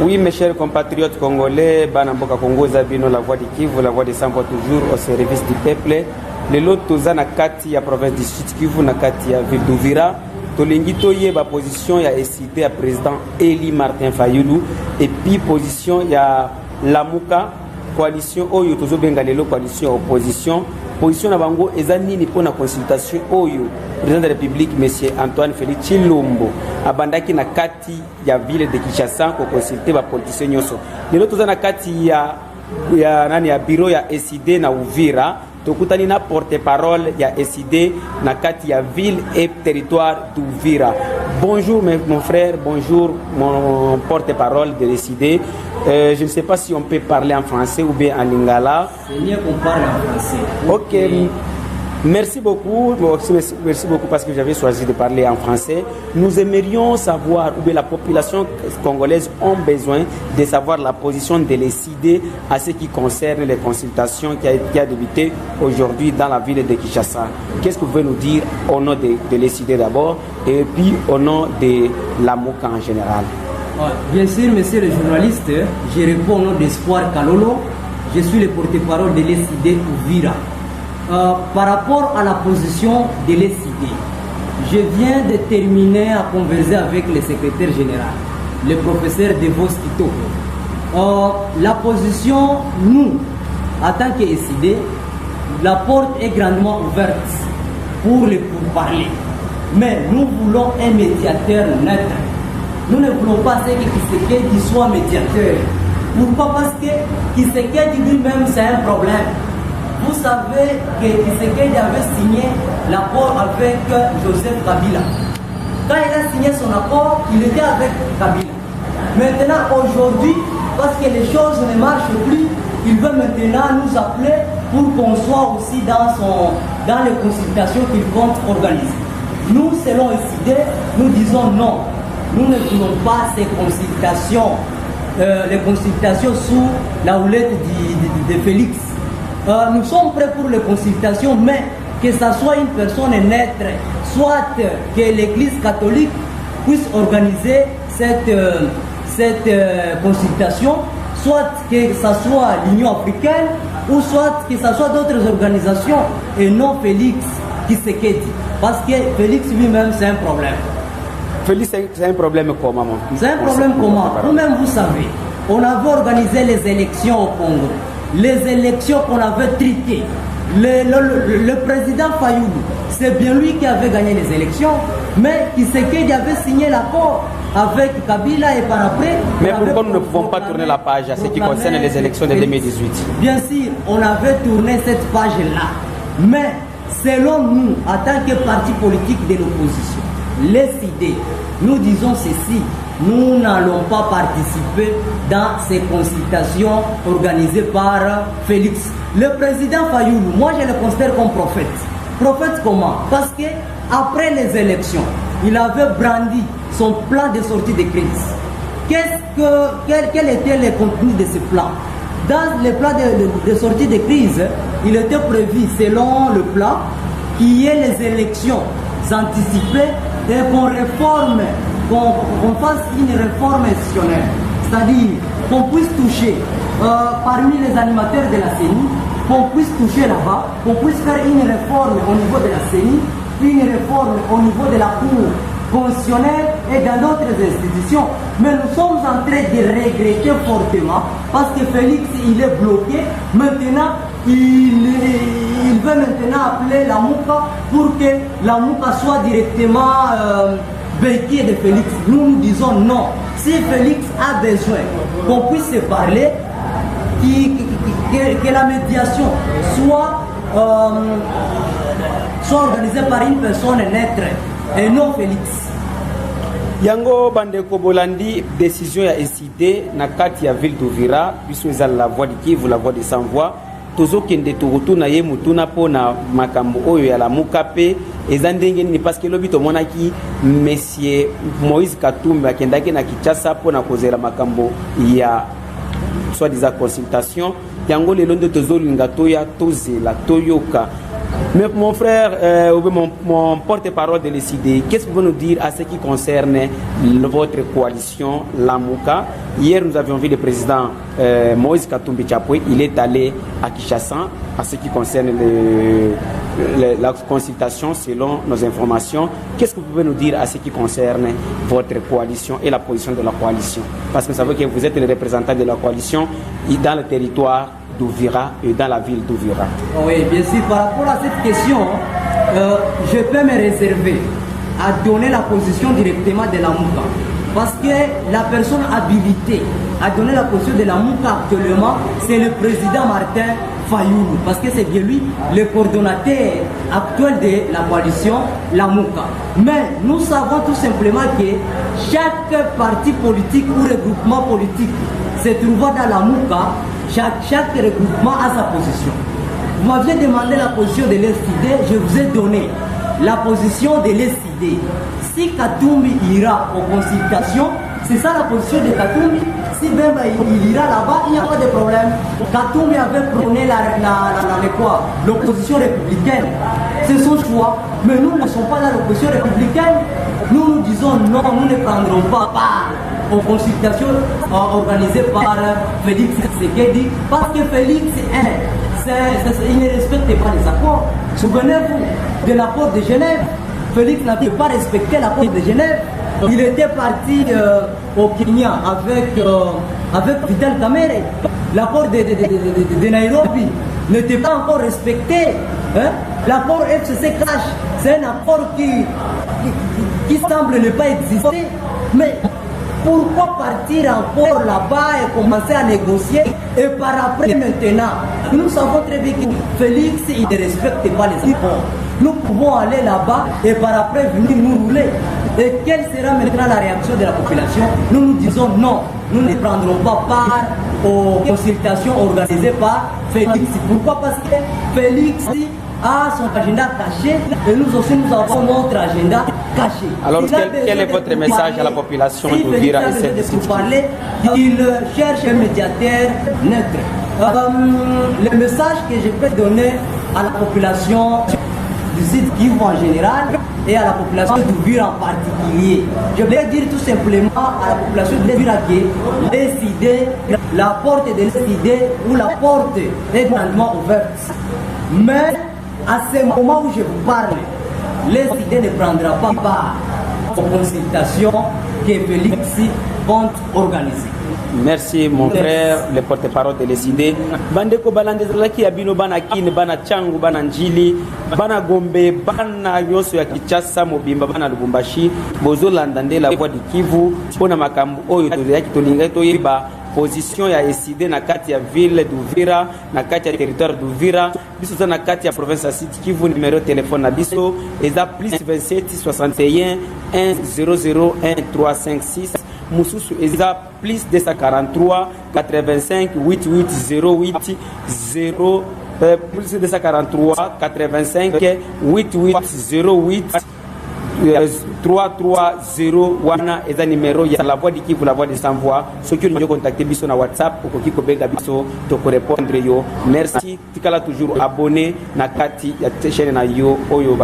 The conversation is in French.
Oui, mes chers compatriotes congolais, Banamboka Congo Zabino, la voix du Kivu, la voix des sans-voix toujours au service du peuple. Les lots toza na kati ya province du Sud Kivu na kati ya ville d'Uvira. Tolingi toye ba position ya SID à président Eli Martin Fayulu et puis position ya Lamuka coalition oyo tozo benga lelo coalition opposition. Position na bango ezani ni pona consultation oyo président de la République monsieur Antoine Félix Tshilombo abandaki na kati ya ville de Kinshasa ko consulter ba politiciens nyoso. Lelo toza na kati ya nani ya bureau ya SID na Uvira. Tokutani na porte-parole ya SID na kati ya ville et territoire d'Uvira. Bonjour mon frère, bonjour mon porte-parole de SID. Je ne sais pas si on peut parler en français ou bien en lingala. C'est mieux qu'on parle en français. Ok. Merci beaucoup parce que j'avais choisi de parler en français. Nous aimerions savoir, ou bien la population congolaise ont besoin de savoir la position de l'ESID à ce qui concerne les consultations qui a débuté aujourd'hui dans la ville de Kinshasa. Qu'est-ce que vous pouvez nous dire au nom de l'ESID d'abord et puis au nom de la MOCA en général? Bien sûr, monsieur le journaliste, je réponds au nom d'Espoir Kalolo. Je suis le porte-parole de l'ESID Uvira. Par rapport à la position de l'ESID, je viens de terminer à converser avec le secrétaire général, le professeur Devos Kitoko. La position, nous, en tant qu'ESID, la porte est grandement ouverte pour parler. Mais nous voulons un médiateur neutre. Nous ne voulons pas que Tshisekedi soit médiateur. Pourquoi? Parce que Tshisekedi lui-même, c'est un problème. Vous savez que Tshisekedi avait signé l'accord avec Joseph Kabila. Quand il a signé son accord, il était avec Kabila. Maintenant, aujourd'hui, parce que les choses ne marchent plus, il veut maintenant nous appeler pour qu'on soit aussi dans les consultations qu'il compte organiser. Nous, selon SID, nous disons non. Nous ne voulons pas ces consultations, les consultations sous la houlette de Félix. Nous sommes prêts pour les consultations, mais que ça soit une personne neutre, soit que l'Église catholique puisse organiser cette consultation, soit que ça soit l'Union africaine, ou soit que ça soit d'autres organisations, et non Félix Tshisekedi. Parce que Félix lui-même, c'est un problème. Félix, c'est un problème comment? C'est un problème comment? Vous-même, vous savez, on avait organisé les élections au Congo. Les élections qu'on avait triquées. Le président Fayulu, c'est bien lui qui avait gagné les élections, mais Tshisekedi avait signé l'accord avec Kabila et par après... Mais pourquoi nous ne pouvons pas tourner la page à ce qui concerne les élections de 2018? Bien sûr, on avait tourné cette page-là. Mais selon nous, en tant que parti politique de l'opposition, l'ESID, nous disons ceci: nous n'allons pas participer dans ces consultations organisées par Félix. Le président Fayulu, moi je le considère comme prophète. Prophète comment? Parce que après les élections, il avait brandi son plan de sortie de crise. Quel était le contenu de ce plan? Dans le plan de sortie de crise, il était prévu, selon le plan, qu'il y ait les élections anticipées et qu'on réforme, qu'on fasse une réforme institutionnelle. C'est-à-dire qu'on puisse toucher parmi les animateurs de la CENI, qu'on puisse toucher là-bas, qu'on puisse faire une réforme au niveau de la CENI, une réforme au niveau de la Cour constitutionnelle et dans d'autres institutions. Mais nous sommes en train de regretter fortement parce que Félix, il est bloqué. Maintenant, il veut maintenant appeler la MOCA pour que la MOCA soit directement béquille de Félix. Nous disons non. Si Félix a besoin qu'on puisse se parler, que la médiation soit organisée par une personne neutre et non Félix. Yango bandeko bolandi décision ya SID na kati ya ville d'Uvira puisque ezala la voix du Kivu, la voix de sans voix. Tozokende tokutuna ye mutuna pona makambo oyo ya la mukape ezandenge ni parce que lobi tomonaki monsieur Moïse Katumbi akendaki na Kinshasa pona kozela makambo ya soit disant consultation yango lelo nde tozolinga toya tozela toyoka Mais mon frère, mon porte-parole de l'ECD, qu'est-ce que vous pouvez nous dire à ce qui concerne votre coalition, l'Amouka? Hier, nous avions vu le président Moïse Katumbi Chapwe, il est allé à Kinshasa à ce qui concerne la consultation selon nos informations. Qu'est-ce que vous pouvez nous dire à ce qui concerne votre coalition et la position de la coalition? Parce que vous savez que vous êtes le représentant de la coalition dans le territoire d'Ouvira et dans la ville d'Ouvira. Oui, bien sûr. Par rapport à cette question, je peux me réserver à donner la position directement de la Mouka. Parce que la personne habilitée à donner la position de la Mouka actuellement, c'est le président Martin Fayoulou. Parce que c'est bien lui le coordonnateur actuel de la coalition, la Mouka. Mais nous savons tout simplement que chaque parti politique ou regroupement politique se trouvant dans la Mouka, chaque regroupement a sa position. Vous m'aviez demandé la position de l'ESID, je vous ai donné la position de l'ESID. Si Katumbi ira aux consultations, c'est ça la position de Katumbi. Si Bemba il ira là-bas, il n'y a pas de problème. Katumbi avait prôné l'opposition républicaine. C'est son choix. Mais nous ne sommes pas dans l'opposition républicaine. Nous disons non, nous ne prendrons pas part aux consultations organisées par Félix Tshisekedi, parce que Félix, il ne respecte pas les accords. Souvenez-vous de l'accord de Genève. Félix n'avait pas respecté l'accord de Genève. Il était parti au Kenya avec Vital Kamerhe. L'accord de Nairobi n'était pas encore respecté. Hein? L'accord FCC Cash, c'est un accord qui semble ne pas exister. Mais pourquoi partir encore là-bas et commencer à négocier et par après maintenant? Nous savons très bien que Félix, il ne respecte pas les accords. Nous pouvons aller là-bas et par après venir nous rouler. Et quelle sera maintenant la réaction de la population? Nous disons non, nous ne prendrons pas part aux consultations organisées par Félix. Pourquoi? Parce que Félix a son agenda caché et nous aussi nous avons notre agenda caché. Alors quel est votre message à la population d'Ouvira et cette discussion? Il cherche un médiateur neutre. Le message que je peux donner à la population du site Kivu en général et à la population d'Ouvira en particulier, je voulais dire tout simplement à la population d'Ouvira que l'ESID, la porte de l'ESID ou la porte est grandement ouverte. Mais à ce moment où je vous parle, l'ESID ne prendra pas part aux consultations que Félix compte organiser. Merci mon frère, le porte-parole de l'ESID. Bandeko balandezalaki ya bino bana kine bana changu bana njili bana gombe bana nyoso ya Kinshasa mobimba bana Lubumbashi bozolanda nde la voix du Kivu pona makambo oyo tozalaki tolinga toyeba position ya ESID na kati ya ville d'Ouvira na kati ya territoire d'Ouvira biso za na kati ya province ya Sud Kivu. Numéro de téléphone na biso eza +27 61 100 1356 Moussousou eza plus 243 85 8808 0 plus 243 85 8808 330 wana eza numéro ya la voix du Kivu, la voix de sans voix. Ceux qui nous contacter biso na WhatsApp okoki ko benga biso to ko répondre yo. Merci tikala toujours abonné na kati ya chaîne na yo oyo